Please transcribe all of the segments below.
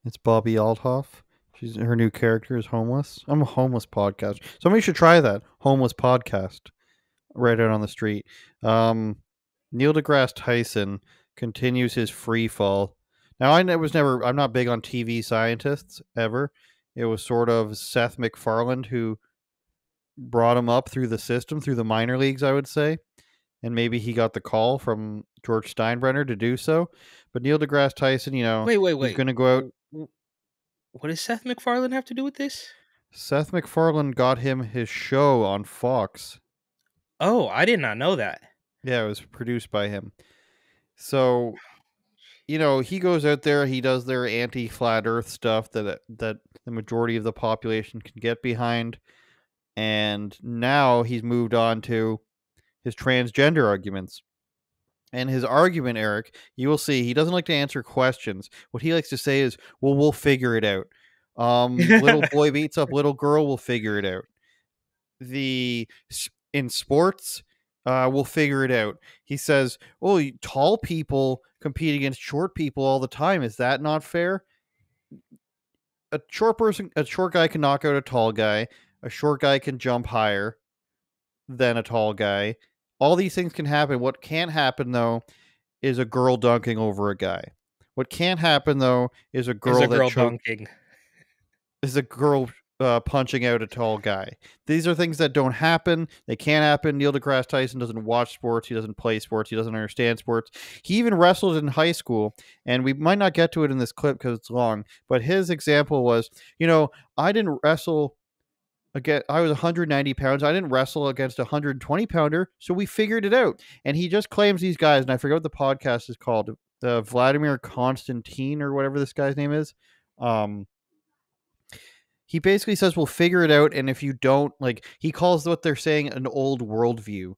It's Bobby Althoff. Her new character is homeless. I'm a homeless podcast. Somebody should try that. Homeless podcast right out on the street. Um, Neil deGrasse Tyson continues his free fall. Now was never. I'm not big on TV scientists ever. It was sort of Seth MacFarlane who brought him up through the system, through the minor leagues, I would say, and maybe he got the call from George Steinbrenner to do so. But Neil deGrasse Tyson, Wait, wait, he's wait. going to go out. What does Seth MacFarlane have to do with this? Seth MacFarlane got him his show on Fox. Oh, I did not know that. Yeah, it was produced by him. So, he goes out there, he does their anti-flat Earth stuff that the majority of the population can get behind, and now he's moved on to his transgender arguments. And his argument, Eric, you will see, he doesn't like to answer questions. What he likes to say is, "Well, we'll figure it out. Little boy beats up little girl, we'll figure it out. In sports, we'll figure it out." He says, "Oh, tall people compete against short people all the time. Is that not fair? A short guy can knock out a tall guy. A short guy can jump higher than a tall guy. All these things can happen. What can't happen though is a girl dunking over a guy. What can't happen though is a girl dunking. Is a girl punching out a tall guy. These are things that don't happen. They can't happen. Neil deGrasse Tyson doesn't watch sports. He doesn't play sports. He doesn't understand sports. He even wrestled in high school, and we might not get to it in this clip because it's long, but his example was, I didn't wrestle again. I was 190 pounds. I didn't wrestle against a 120 pounder, so we figured it out. And he just claims these guys, and I forget what the podcast is called, the Vladimir Konstantin or whatever this guy's name is. He basically says we'll figure it out, and if you don't, he calls what they're saying an old worldview.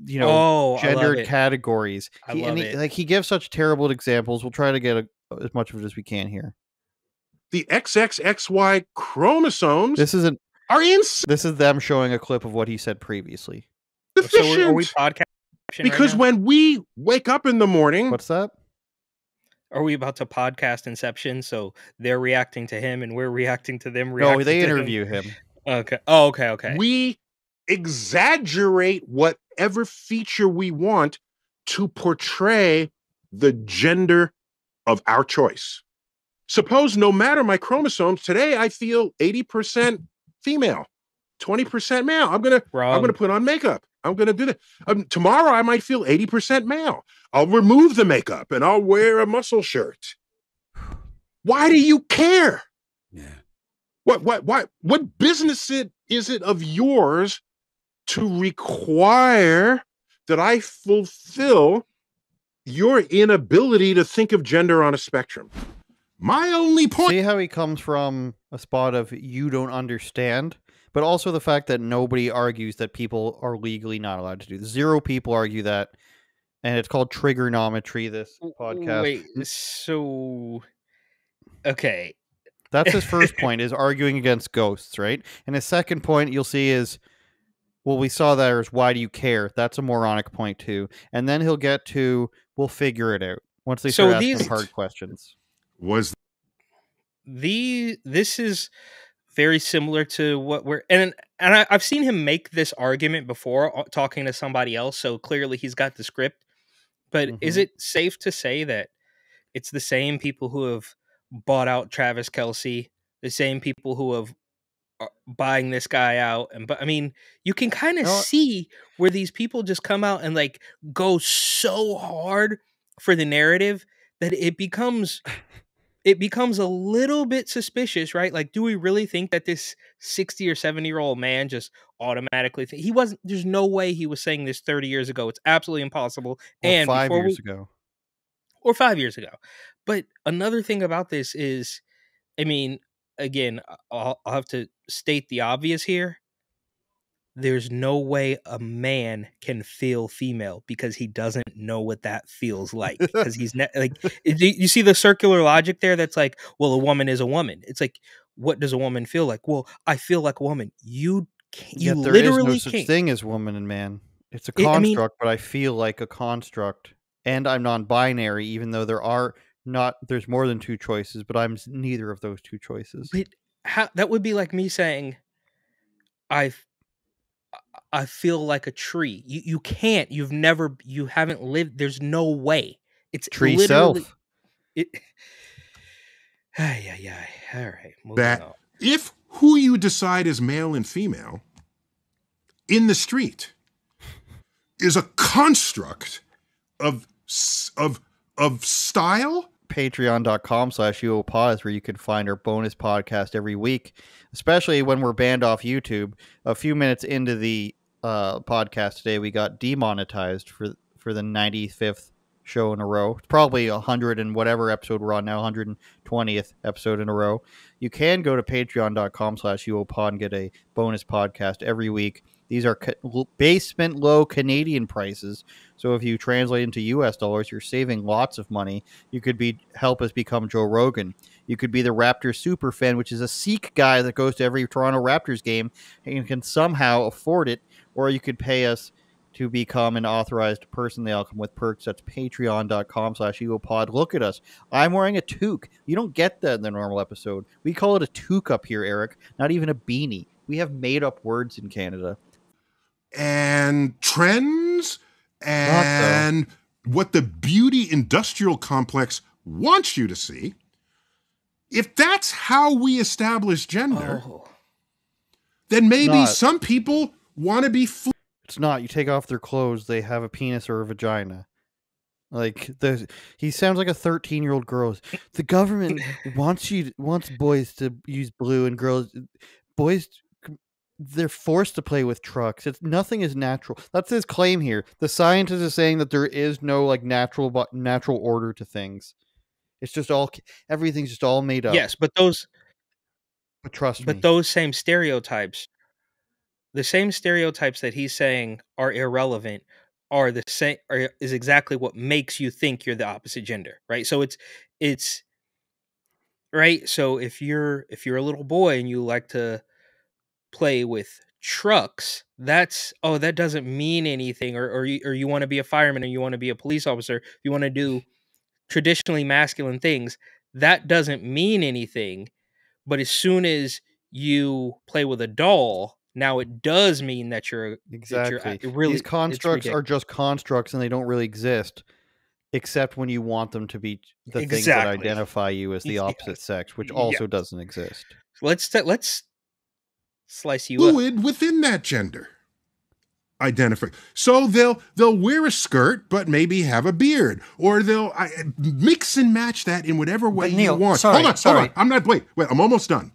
Gendered categories. He gives such terrible examples. We'll try to get as much of it as we can here. The XXXY chromosomes. Are insane. This is them showing a clip of what he said previously. Deficient. So are we podcasting? Because when we wake up in the morning, what's that? Are we about to podcast Inception? So they're reacting to him and we're reacting to them. No, they interview him. Okay. Oh, okay. We exaggerate whatever feature we want to portray the gender of our choice. Suppose no matter my chromosomes, today I feel 80% female, 20% male. I'm gonna put on makeup. I'm gonna do that. Tomorrow I might feel 80% male. I'll remove the makeup and I'll wear a muscle shirt. Why do you care? Yeah. What business is it of yours to require that I fulfill your inability to think of gender on a spectrum? My only point. See how he comes from a spot of you don't understand, but also the fact that nobody argues that people are legally not allowed to do this. 0 people argue that, and it's called trigonometry, this podcast. Wait, so... Okay. That's his first point, is arguing against ghosts, right? And his second point you'll see is, well, we saw that as why do you care? That's a moronic point too. And then he'll get to, we'll figure it out once they start asking hard questions. This is very similar to what I've seen him make this argument before talking to somebody else, so clearly he's got the script. But is it safe to say that it's the same people who have bought out Travis Kelce, the same people who have buying this guy out? But I mean, you can kind of see where these people just come out and go so hard for the narrative that it becomes a little bit suspicious, right? Like, do we really think that this 60 or 70-year-old man just automatically he wasn't? There's no way he was saying this 30 years ago. It's absolutely impossible. And 5 years ago. Or 5 years ago. But another thing about this is, I mean, again, I'll have to state the obvious here. There's no way a man can feel female because he doesn't know what that feels like. Because he's you see the circular logic there. That's like, well, a woman is a woman. It's like, what does a woman feel like? Well, I feel like a woman. You there literally is no such thing as woman and man. It's a construct, but I feel like a construct, and I'm non-binary, even though there are Not there's more than two choices, but I'm neither of those two choices. But how that would be like me saying, I I feel like a tree. You can't. You haven't lived. There's no way. It's Tree literally self. it. Ay, ay, ay. All right, moving That on. if who you decide is male and female in the street is a construct of style. Patreon.com/UOPod is where you can find our bonus podcast every week, especially when we're banned off YouTube. A few minutes into the podcast today, we got demonetized for the 95th show in a row. It's probably 100 and whatever episode we're on now, 120th episode in a row. You can go to patreon.com/UOPod and get a bonus podcast every week. These are basement low Canadian prices. So if you translate into US dollars, you're saving lots of money. You could help us become Joe Rogan. You could be the Raptors super fan, which is a Sikh guy that goes to every Toronto Raptors game and can somehow afford it. Or you could pay us to become an authorized person. They all come with perks. That's patreon.com/EgoPod. Look at us. I'm wearing a toque. You don't get that in the normal episode. We call it a toque up here, Eric. Not even a beanie. We have made up words in Canada. And trends and what the beauty industrial complex wants you to see. If that's how we establish gender, then maybe some people want to be It's not. You take off their clothes, they have a penis or a vagina. Like he sounds like a 13-year-old girl. The government wants boys to use blue and boys they're forced to play with trucks. Nothing is natural. That's his claim here. The scientist is saying that there is no like natural order to things. It's just everything's just all made up. Yes, but trust me. those same stereotypes, the same stereotypes that he's saying are irrelevant, are the same. Is exactly what makes you think you're the opposite gender, right? So it's right. So if you're a little boy and you like to play with trucks, that doesn't mean anything, or you want to be a fireman, or you want to be a police officer, you want to do traditionally masculine things, that doesn't mean anything. But as soon as you play with a doll, now it does mean that you're exactly. Really, these constructs are just constructs and they don't really exist except when you want them to be the things that identify you as the opposite sex, which also doesn't exist. Let's slice you fluid up within that gender identify. So they'll wear a skirt but maybe have a beard, or they'll mix and match that in whatever way Neil, you want. Sorry. Hold on. I'm not. Wait. I'm almost done.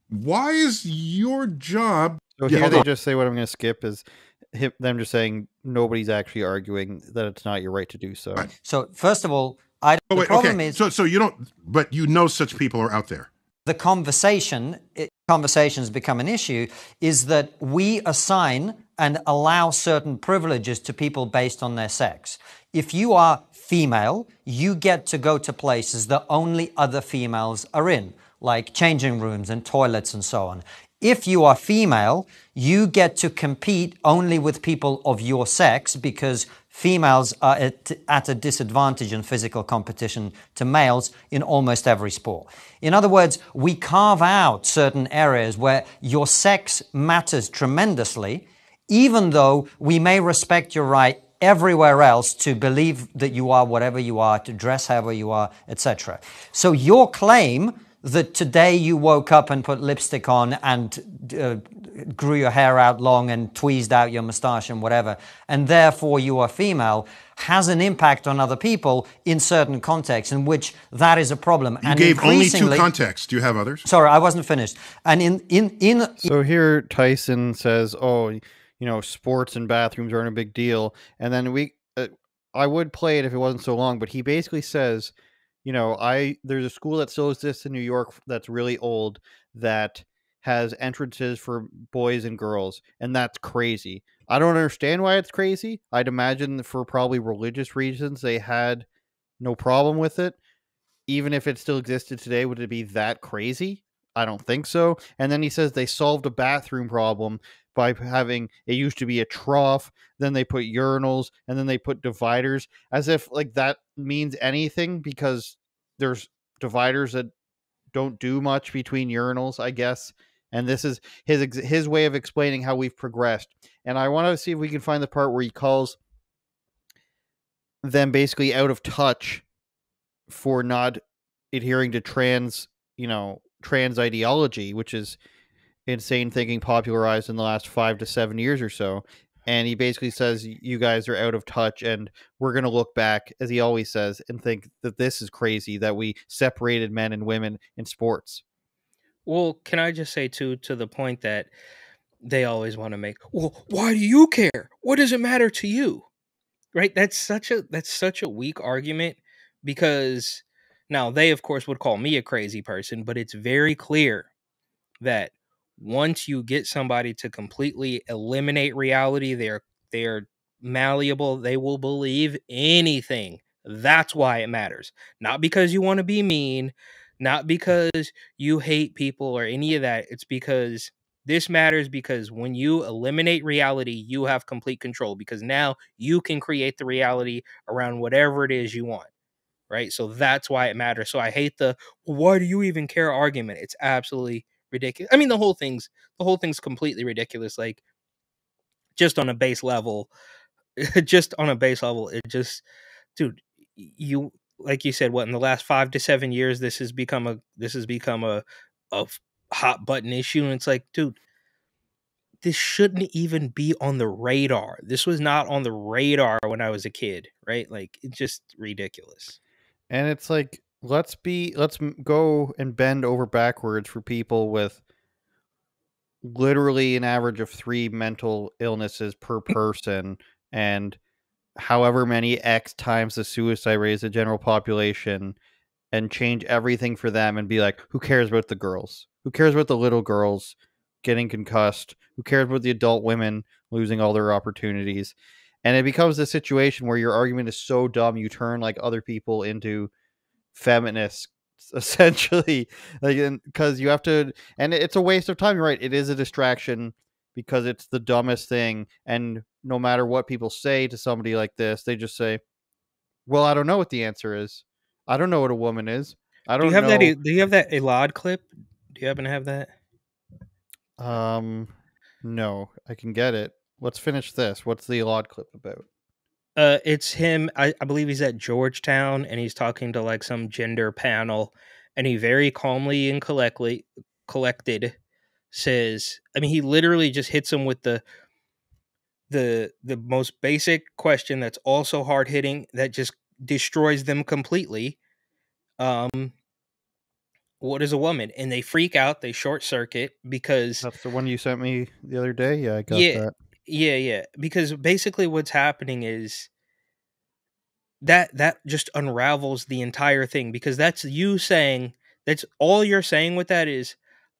Why is your job? So here they just say what I'm going to skip is them just saying nobody's actually arguing that it's not your right to do so. Right. So first of all, the problem is so you don't, but you know such people are out there. The conversations become an issue is that we assign and allow certain privileges to people based on their sex. If you are female, you get to go to places that only other females are in, like changing rooms and toilets and so on. If you are female, you get to compete only with people of your sex because females are at a disadvantage in physical competition to males in almost every sport. In other words, we carve out certain areas where your sex matters tremendously, even though we may respect your right everywhere else to believe that you are whatever you are, to dress however you are, etc. So your claim that today you woke up and put lipstick on and grew your hair out long and tweezed out your mustache and whatever, and therefore you are female, has an impact on other people in certain contexts in which that is a problem. You gave only two contexts. Do you have others? Sorry, I wasn't finished. And So here Tyson says, sports and bathrooms aren't a big deal. And then I would play it if it wasn't so long, but he basically says, there's a school that still exists in New York that's really old that has entrances for boys and girls, and that's crazy. I don't understand why it's crazy. I'd imagine for probably religious reasons they had no problem with it. Even if it still existed today, would it be that crazy? I don't think so. And then he says they solved a bathroom problem by having, it used to be a trough, then they put urinals, and then they put dividers, as if like that means anything, because there's dividers that don't do much between urinals, I guess. And this is his way of explaining how we've progressed. And I want to see if we can find the part where he calls them basically out of touch for not adhering to trans ideology, which is insane thinking popularized in the last 5 to 7 years or so. And he basically says, you guys are out of touch, and we're going to look back, as he always says, and think that this is crazy that we separated men and women in sports. Well, can I just say, too, to the point that they always want to make, well, why do you care? What does it matter to you? Right? That's such a weak argument, because now they, of course, would call me a crazy person, but it's very clear that once you get somebody to completely eliminate reality, they're malleable. They will believe anything. That's why it matters. Not because you want to be mean, not because you hate people or any of that. It's because this matters, because when you eliminate reality, you have complete control, because now you can create the reality around whatever it is you want. Right? So that's why it matters. So I hate the, well, why do you even care argument. It's absolutely ridiculous. I mean, the whole thing's completely ridiculous. Like, just on a base level, it just, dude, you, like you said, what, in the last 5 to 7 years, this has become a hot button issue. And it's like, dude, this shouldn't even be on the radar. This was not on the radar when I was a kid, right? Like, it's just ridiculous. And it's like, let's go and bend over backwards for people with literally an average of 3 mental illnesses per person, and however many X times the suicide rate of the general population, and change everything for them and be like, who cares about the girls? Who cares about the little girls getting concussed? Who cares about the adult women losing all their opportunities? And it becomes a situation where your argument is so dumb, you turn like other people into feminists, essentially, like, because you have to, and it's a waste of time. You're right, it is a distraction because it's the dumbest thing. And no matter what people say to somebody like this, they just say, well, I don't know what the answer is. I don't know what a woman is. I Do you don't have know. do you have that Elad clip? Do you happen to have that? No, I can get it. Let's finish this. What's the Elad clip about? It's him. I believe he's at Georgetown, and he's talking to like some gender panel, and he very calmly and collected says, I mean, he literally just hits him with the most basic question that's also hard hitting, that just destroys them completely. What is a woman? And they freak out, they short circuit, because That's the one you sent me the other day. Yeah, I got that. yeah, because basically what's happening is that just unravels the entire thing, because that's you saying, that's all you're saying with that is,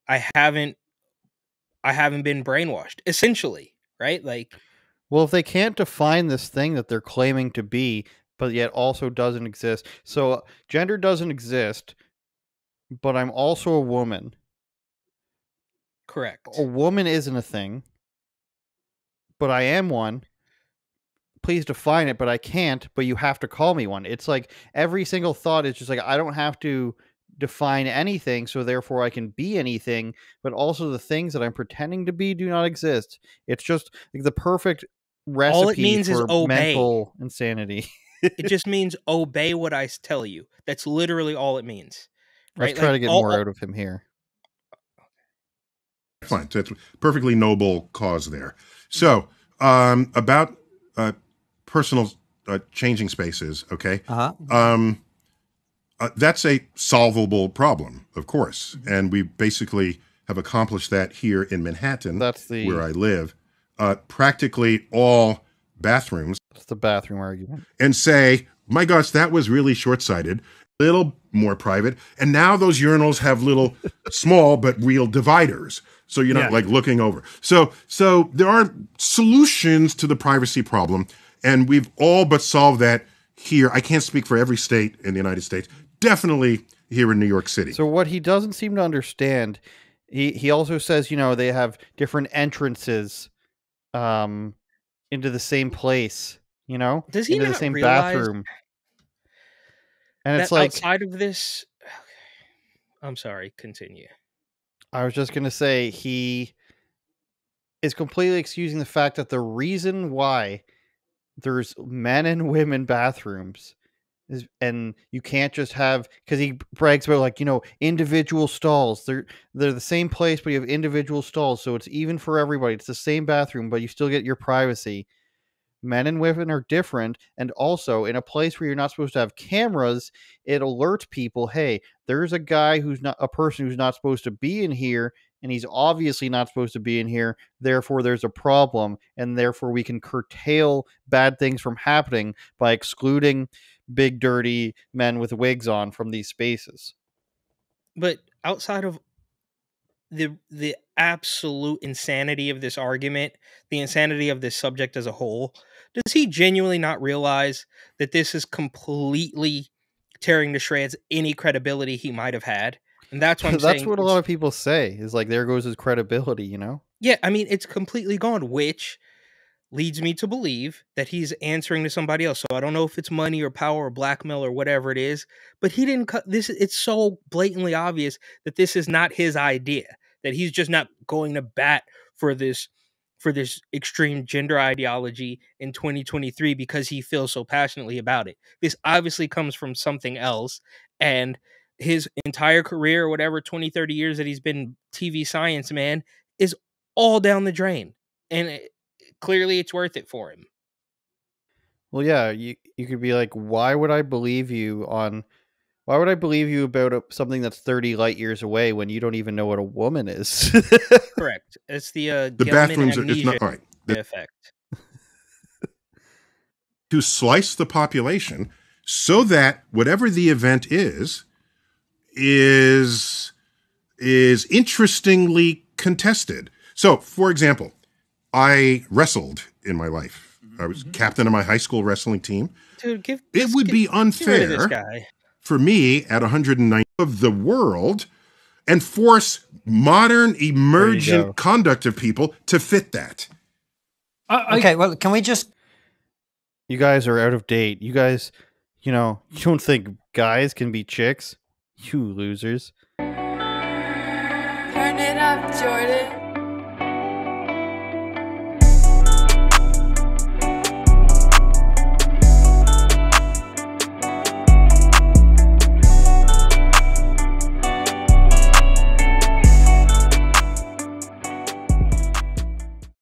I haven't been brainwashed, essentially, right? Like, Well, if they can't define this thing that they're claiming to be, but yet also doesn't exist. So gender doesn't exist, but I'm also a woman. correct. A woman isn't a thing, but I am one. Please define it, but I can't, but you have to call me one. It's like every single thought is just like, I don't have to define anything, so therefore I can be anything, but also the things that I'm pretending to be do not exist. It's just like the perfect recipe All it means is for obey. mental insanity. It just means obey what I tell you. That's literally all it means. Right? Let's try to get more out of him here. Fine. That's a perfectly noble cause there. So, about personal changing spaces, okay? That's a solvable problem, of course. And we basically have accomplished that here in Manhattan, where I live. Practically all bathrooms. That's the bathroom argument. And say, my gosh, that was really short-sighted. A little more private. And now those urinals have little small but real dividers. So you're not like looking over. So there are solutions to the privacy problem. And we've all but solved that here. I can't speak for every state in the United States. definitely here in New York City. So what he doesn't seem to understand, he also says, they have different entrances into the same place, Does he into the not same realize bathroom. And it's that like, outside of this? I'm sorry, continue. I was just going to say, he is completely excusing the fact that the reason why there's men and women bathrooms and you can't just have, because he brags about individual stalls. They're the same place, but you have individual stalls, so it's even for everybody. It's the same bathroom, but you still get your privacy. Men and women are different, and also in a place where you're not supposed to have cameras, it alerts people, hey, there's a guy who's not a person who's not supposed to be in here, and he's obviously not supposed to be in here, therefore there's a problem, and therefore we can curtail bad things from happening by excluding big dirty men with wigs on from these spaces. But outside of the absolute insanity of this argument, the insanity of this subject as a whole, does he genuinely not realize that this is completely tearing to shreds any credibility he might have had? And that's what I'm That's saying. what a lot of people say, is like, there goes his credibility, Yeah, I mean, it's completely gone, which leads me to believe that he's answering to somebody else. So I don't know if it's money or power or blackmail or whatever it is, but he didn't cut this. It's so blatantly obvious that this is not his idea, that he's just not going to bat for this extreme gender ideology in 2023 because he feels so passionately about it. This obviously comes from something else, and his entire career, or whatever 20, 30 years that he's been TV science man, is all down the drain. And clearly it's worth it for him. Well, yeah, you could be like, why would I believe you about something that's 30 light years away when you don't even know what a woman is? Correct. It's the The Gelman bathrooms are, it's amnesia not, all right. effect. To slice the population so that whatever the event is interestingly contested. So, for example, I wrestled in my life. I was captain of my high school wrestling team. Dude, it would be unfair this guy. for me at 190 of the world and force modern emergent conduct of people to fit that. Okay, well, can we just... You guys are out of date. You guys, you don't think guys can be chicks? You losers. Turn it up, Jordan.